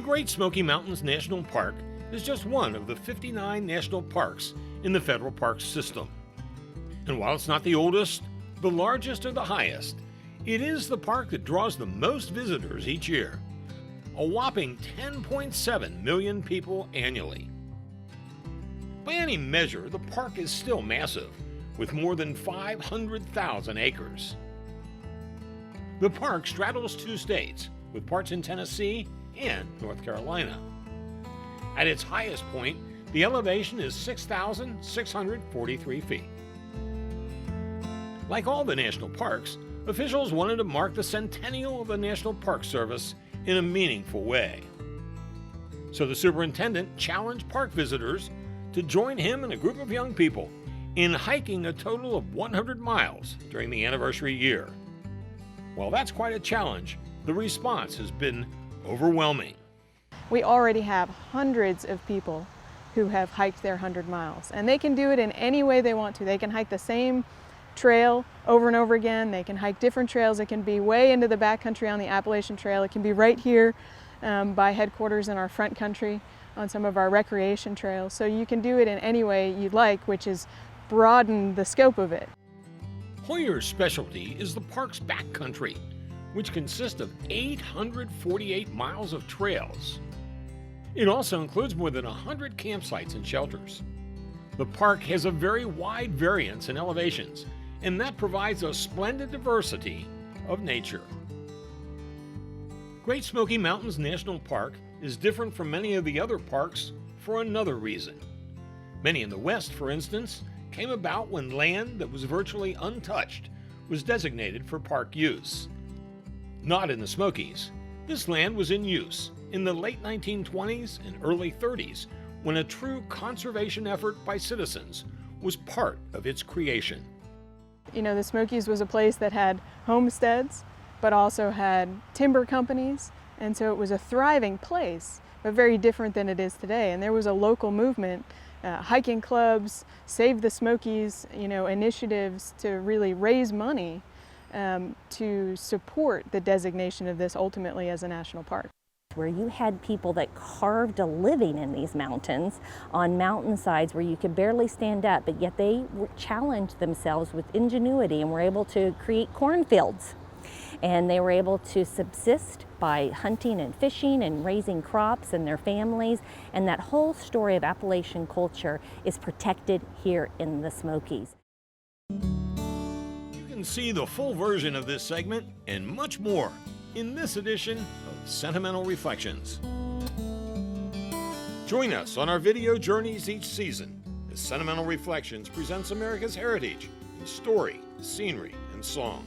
Great Smoky Mountains National Park is just one of the 59 national parks in the federal park system. And while it's not the oldest, the largest, or the highest, it is the park that draws the most visitors each year, a whopping 10.7 million people annually. By any measure, the park is still massive, with more than 500,000 acres. The park straddles 2 states, with parts in Tennessee and North Carolina. At its highest point, the elevation is 6,643 feet. Like all the national parks, officials wanted to mark the centennial of the National Park Service in a meaningful way. So the superintendent challenged park visitors to join him and a group of young people in hiking a total of 100 miles during the anniversary year. While that's quite a challenge, the response has been overwhelming. We already have hundreds of people who have hiked their 100 miles, and they can do it in any way they want to. They can hike the same trail over and over again. They can hike different trails. It can be way into the backcountry on the Appalachian Trail. It can be right here by headquarters in our front country on some of our recreation trails. So you can do it in any way you'd like, which is broaden the scope of it. Hoyer's specialty is the park's backcountry, which consists of 848 miles of trails. It also includes more than 100 campsites and shelters. The park has a very wide variance in elevations, and that provides a splendid diversity of nature. Great Smoky Mountains National Park is different from many of the other parks for another reason. Many in the West, for instance, came about when land that was virtually untouched was designated for park use. Not in the Smokies. This land was in use in the late 1920s and early 30s when a true conservation effort by citizens was part of its creation. You know, the Smokies was a place that had homesteads, but also had timber companies, and so it was a thriving place, but very different than it is today. And there was a local movement, hiking clubs, Save the Smokies, initiatives to really raise money to support the designation of this ultimately as a national park. Where you had people that carved a living in these mountains on mountainsides where you could barely stand up, but yet they challenged themselves with ingenuity and were able to create cornfields. And they were able to subsist by hunting and fishing and raising crops and their families. And that whole story of Appalachian culture is protected here in the Smokies. You can see the full version of this segment and much more in this edition of Sentimental Reflections. Join us on our video journeys each season as Sentimental Reflections presents America's heritage in story, scenery, and song.